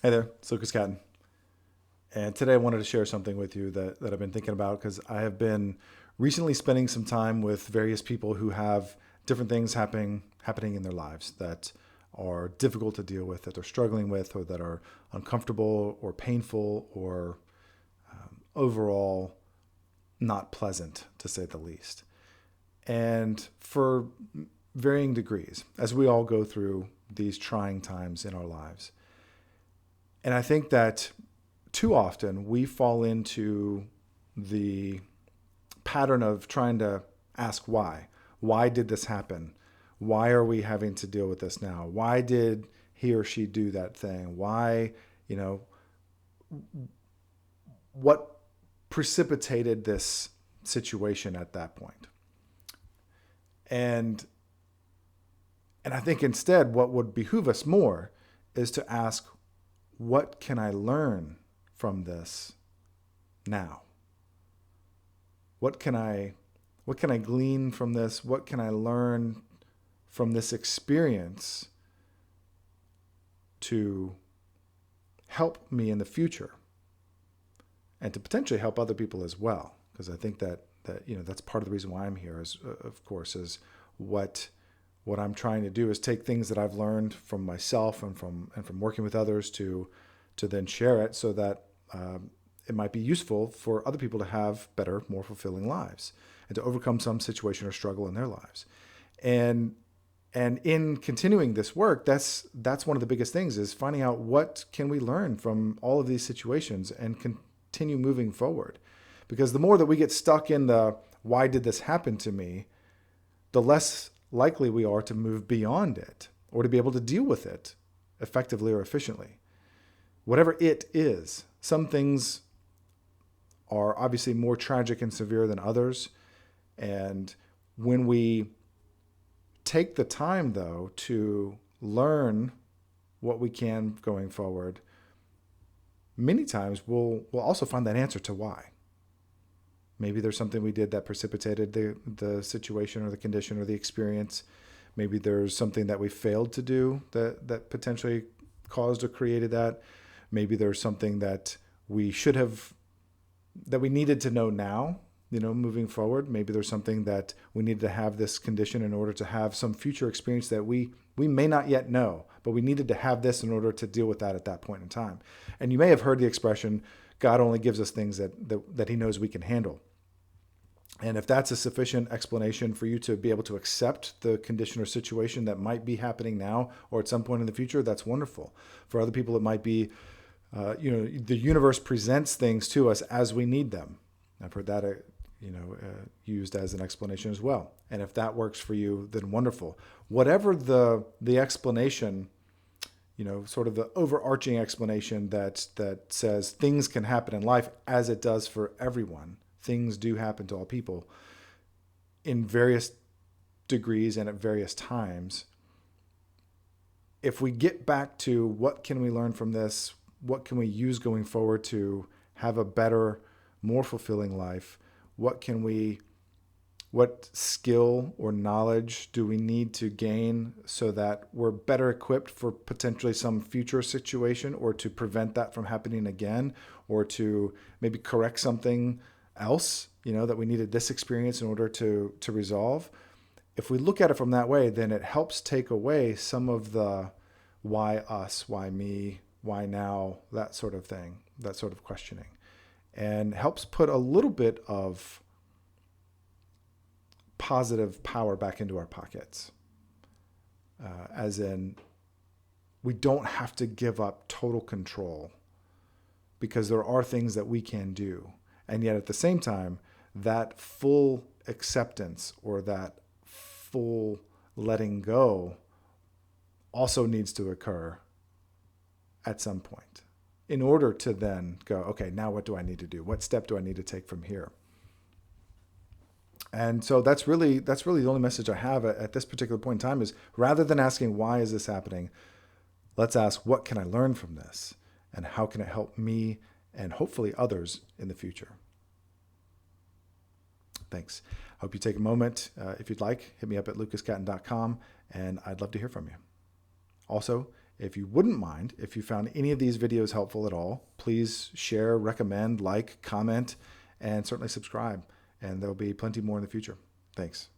Hey there, it's Lucas Catton. And today I wanted to share something with you that I've been thinking about because I have been recently spending some time with various people who have different things happening in their lives that are difficult to deal with, that they're struggling with, or that are uncomfortable or painful or overall not pleasant, to say the least. And for varying degrees, as we all go through these trying times in our lives. And I think that too often we fall into the pattern of trying to ask why. Why did this happen? Why are we having to deal with this now? Why did he or she do that thing? Why, you know, what precipitated this situation at that point? And and I think instead what would behoove us more is to ask, what can I learn from this now? What can I what can I glean from this? What can I learn from this experience to help me in the future and to potentially help other people as well? Because I think that that's part of the reason why I'm here is of course is what what I'm trying to do is take things that I've learned from myself and from working with others to then share it so that it might be useful for other people to have better, more fulfilling lives and to overcome some situation or struggle in their lives. And and in continuing this work, that's one of the biggest things is finding out what can we learn from all of these situations and continue moving forward. Because the more that we get stuck in the why did this happen to me, the less likely we are to move beyond it or to be able to deal with it effectively or efficiently. Whatever it is, some things are obviously more tragic and severe than others. And when we take the time, though, to learn what we can going forward, many times we'll also find that answer to why. Maybe there's something we did that precipitated the situation or the condition or the experience. Maybe there's something that we failed to do that potentially caused or created that. Maybe there's something that we should have, that we needed to know now, moving forward. Maybe there's something that we needed to have this condition in order to have some future experience that we may not yet know, but we needed to have this in order to deal with that at that point in time. And you may have heard the expression, God only gives us things that he knows we can handle. And if that's a sufficient explanation for you to be able to accept the condition or situation that might be happening now or at some point in the future, that's wonderful. For other people, it might be, the universe presents things to us as we need them. I've heard that, used as an explanation as well. And if that works for you, then wonderful. Whatever the explanation, sort of the overarching explanation that says things can happen in life as it does for everyone. Things do happen to all people in various degrees and at various times. If we get back to what can we learn from this, what can we use going forward to have a better, more fulfilling life, what skill or knowledge do we need to gain so that we're better equipped for potentially some future situation or to prevent that from happening again or to maybe correct something else, that we needed this experience in order to resolve. If we look at it from that way, then it helps take away some of the why us, why me, why now, that sort of thing, that sort of questioning, and helps put a little bit of positive power back into our pockets. As in, we don't have to give up total control because there are things that we can do. And yet at the same time, that full acceptance or that full letting go also needs to occur at some point in order to then go, okay, now what do I need to do? What step do I need to take from here? And so that's really the only message I have at this particular point in time is rather than asking why is this happening, let's ask what can I learn from this and how can it help me and hopefully others in the future. Thanks. Hope you take a moment. If you'd like, hit me up at lucascatton.com and I'd love to hear from you. Also, If you wouldn't mind, if you found any of these videos helpful at all, please share, recommend, like, comment, and certainly subscribe. And there'll be plenty more in the future. Thanks.